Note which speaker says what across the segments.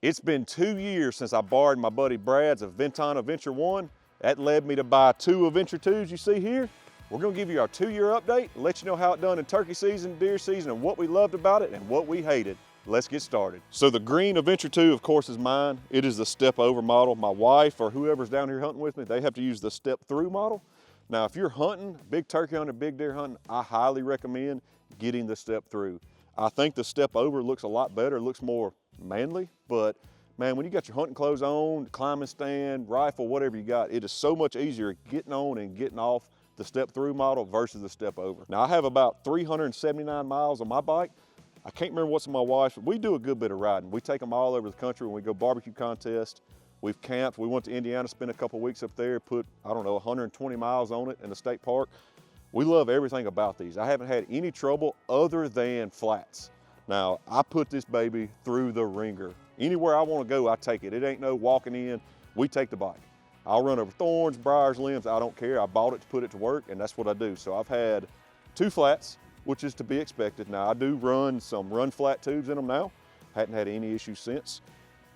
Speaker 1: It's been 2 years since I borrowed my buddy Brad's Aventon Aventure 1. That led me to buy 2 Aventure 2s you see here. We're gonna give you our 2-year update, let you know how it done in turkey season, deer season, and what we loved about it and what we hated. Let's get started. So the green Aventure 2, of course, is mine. It is the step over model. My wife or whoever's down here hunting with me, they have to use the step through model. Now, if you're hunting, big turkey hunting, big deer hunting, I highly recommend getting the step through. I think the step over looks a lot better, it looks more manly, but man, when you got your hunting clothes on, climbing stand, rifle, whatever you got, it is so much easier getting on and getting off the step through model versus the step over. Now I have about 379 miles on my bike. I can't remember what's on my wife's, but we do a good bit of riding. We take them all over the country when we go barbecue contests. We've camped, we went to Indiana, spent a couple weeks up there, put, I don't know, 120 miles on it in the state park. We love everything about these. I haven't had any trouble other than flats. Now, I put this baby through the ringer. Anywhere I want to go, I take it. It ain't no walking in, we take the bike. I'll run over thorns, briars, limbs, I don't care. I bought it to put it to work, and that's what I do. So I've had 2 flats, which is to be expected. Now, I do run some run flat tubes in them now. Hadn't had any issues since.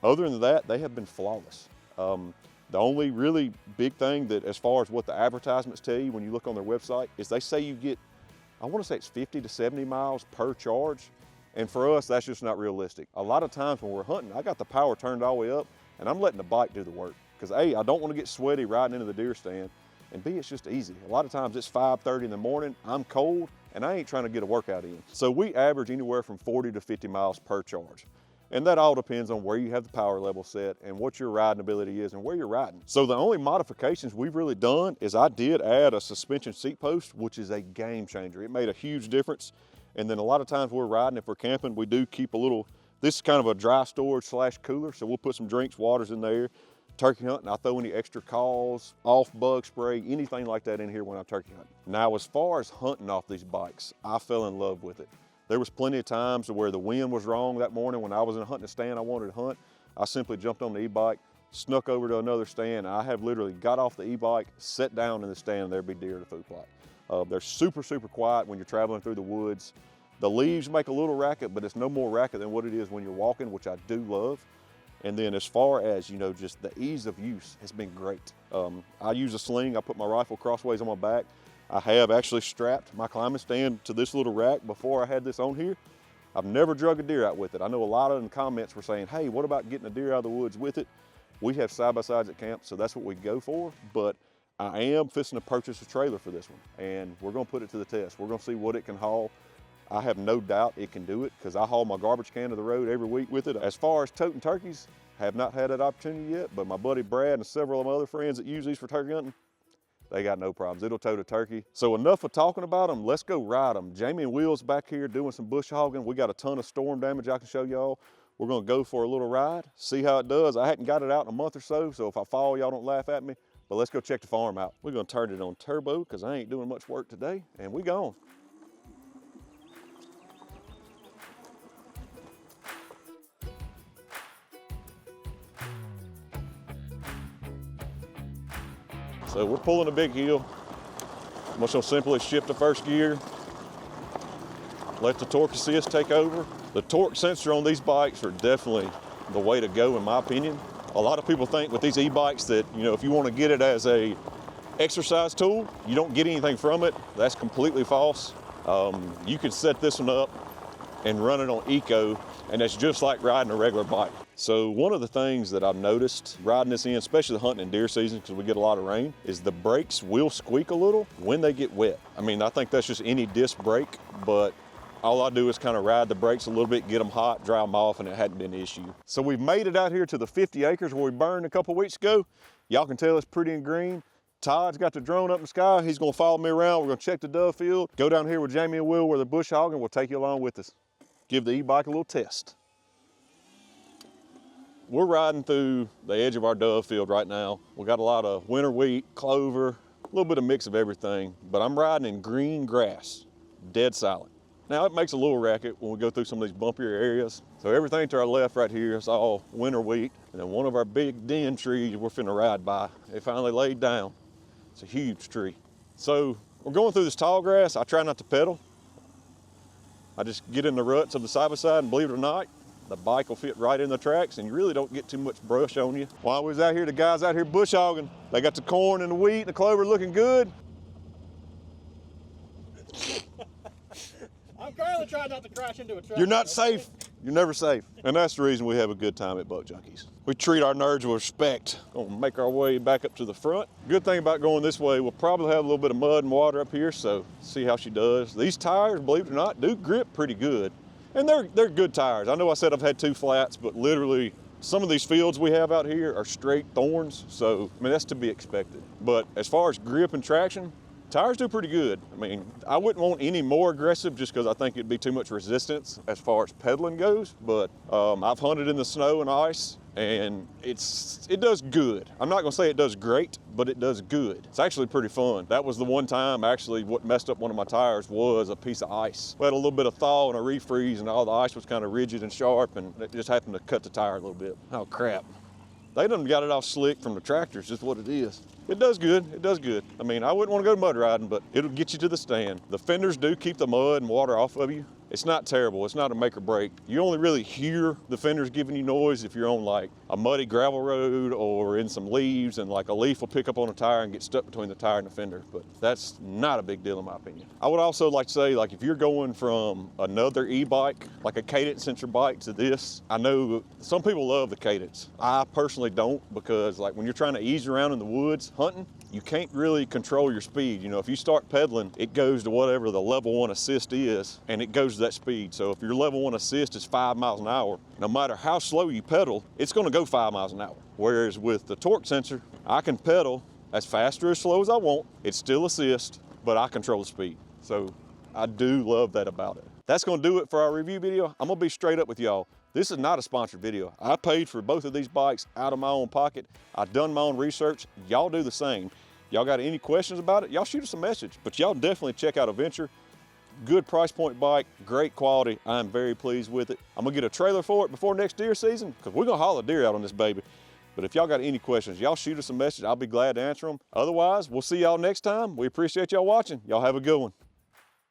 Speaker 1: Other than that, they have been flawless. The only really big thing that, as far as what the advertisements tell you when you look on their website, is they say you get, I want to say it's 50 to 70 miles per charge. And for us, that's just not realistic. A lot of times when we're hunting, I got the power turned all the way up and I'm letting the bike do the work. Because A, I don't want to get sweaty riding into the deer stand, and B, it's just easy. A lot of times it's 5:30 in the morning, I'm cold, and I ain't trying to get a workout in. So we average anywhere from 40 to 50 miles per charge. And that all depends on where you have the power level set and what your riding ability is and where you're riding. So the only modifications we've really done is I did add a suspension seat post, which is a game changer. It made a huge difference. And then a lot of times we're riding, if we're camping, we do keep a little, this is kind of a dry storage / cooler. So we'll put some drinks, waters in there. Turkey hunting, I throw any extra calls, off bug spray, anything like that in here when I'm turkey hunting. Now, as far as hunting off these bikes, I fell in love with it. There was plenty of times where the wind was wrong that morning when I was in a hunting stand, I wanted to hunt. I simply jumped on the e-bike, snuck over to another stand. I have literally got off the e-bike, sat down in the stand, and there'd be deer at a food plot. They're super, super quiet when you're traveling through the woods. The leaves make a little racket, but it's no more racket than what it is when you're walking, which I do love. And then as far as, you know, just the ease of use has been great. I use a sling, I put my rifle crossways on my back. I have actually strapped my climbing stand to this little rack before I had this on here. I've never drug a deer out with it. I know a lot of the comments were saying, hey, what about getting a deer out of the woods with it? We have side-by-sides at camp, so that's what we go for. But I am fixing to purchase a trailer for this one, and we're gonna put it to the test. We're gonna see what it can haul. I have no doubt it can do it because I haul my garbage can to the road every week with it. As far as toting turkeys, have not had that opportunity yet, but my buddy Brad and several of my other friends that use these for turkey hunting, they got no problems. It'll tote a turkey. So enough of talking about them, let's go ride them. Jamie and Will's back here doing some bush hogging. We got a ton of storm damage I can show y'all. We're gonna go for a little ride, see how it does. I hadn't got it out in a month or so if I fall, y'all don't laugh at me, but let's go check the farm out. We're gonna turn it on turbo because I ain't doing much work today, and we gone. So we're pulling a big hill. I'm just gonna simply shift to first gear, let the torque assist take over. The torque sensor on these bikes are definitely the way to go in my opinion. A lot of people think with these e-bikes that, you know, if you wanna get it as a exercise tool, you don't get anything from it. That's completely false. You can set this one up and run it on eco, and it's just like riding a regular bike. So one of the things that I've noticed riding this in, especially hunting in deer season because we get a lot of rain, is the brakes will squeak a little when they get wet. I mean, I think that's just any disc brake, but all I do is kind of ride the brakes a little bit, get them hot, dry them off, and it hadn't been an issue. So we've made it out here to the 50 acres where we burned a couple weeks ago. Y'all can tell it's pretty and green. Todd's got the drone up in the sky. He's gonna follow me around. We're gonna check the dove field, go down here with Jamie and Will where the bush hogging. We'll take you along with us. Give the e-bike a little test. We're riding through the edge of our dove field right now. We got a lot of winter wheat, clover, a little bit of mix of everything, but I'm riding in green grass, dead silent. Now it makes a little racket when we go through some of these bumpier areas. So everything to our left right here is all winter wheat. And then one of our big den trees we're finna ride by, it finally laid down. It's a huge tree. So we're going through this tall grass. I try not to pedal. I just get in the ruts of the side by side, and believe it or not, The bike will fit right in the tracks and you really don't get too much brush on you. While we was out here, the guys out here bush hogging. They got the corn and the wheat and the clover looking good.
Speaker 2: I'm currently trying not to crash into a tractor.
Speaker 1: You're not safe. You're never safe. And that's the reason we have a good time at Buck Junkies. We treat our nerds with respect. Gonna make our way back up to the front. Good thing about going this way, we'll probably have a little bit of mud and water up here, so see how she does. These tires, believe it or not, do grip pretty good. And they're good tires. I know I said I've had 2 flats, but literally some of these fields we have out here are straight thorns, so I mean, that's to be expected. But as far as grip and traction, tires do pretty good. I mean, I wouldn't want any more aggressive just because I think it'd be too much resistance as far as pedaling goes, but I've hunted in the snow and ice and it does good. I'm not gonna say it does great, but it does good. It's actually pretty fun. That was the one time actually what messed up one of my tires was a piece of ice. We had a little bit of thaw and a refreeze and all the ice was kind of rigid and sharp and it just happened to cut the tire a little bit. Oh crap. They done got it off slick from the tractors, just what it is. It does good, it does good. I mean, I wouldn't want to go mud riding, but it'll get you to the stand. The fenders do keep the mud and water off of you. It's not terrible, it's not a make or break. You only really hear the fenders giving you noise if you're on like a muddy gravel road or in some leaves and like a leaf will pick up on a tire and get stuck between the tire and the fender, but that's not a big deal in my opinion. I would also like to say, like if you're going from another e-bike, like a Cadence sensor bike to this, I know some people love the Cadence. I personally don't because like when you're trying to ease around in the woods hunting, you can't really control your speed. You know, if you start pedaling, it goes to whatever the level 1 assist is, and it goes to that speed. So if your level 1 assist is 5 miles an hour, no matter how slow you pedal, it's gonna go 5 miles an hour. Whereas with the torque sensor, I can pedal as fast or as slow as I want. It's still assist, but I control the speed. So I do love that about it. That's gonna do it for our review video. I'm gonna be straight up with y'all. This is not a sponsored video. I paid for both of these bikes out of my own pocket. I've done my own research. Y'all do the same. Y'all got any questions about it? Y'all shoot us a message, but y'all definitely check out Aventure. Good price point bike, great quality. I'm very pleased with it. I'm gonna get a trailer for it before next deer season because we're gonna haul a deer out on this baby. But if y'all got any questions, y'all shoot us a message. I'll be glad to answer them. Otherwise, we'll see y'all next time. We appreciate y'all watching. Y'all have a good one.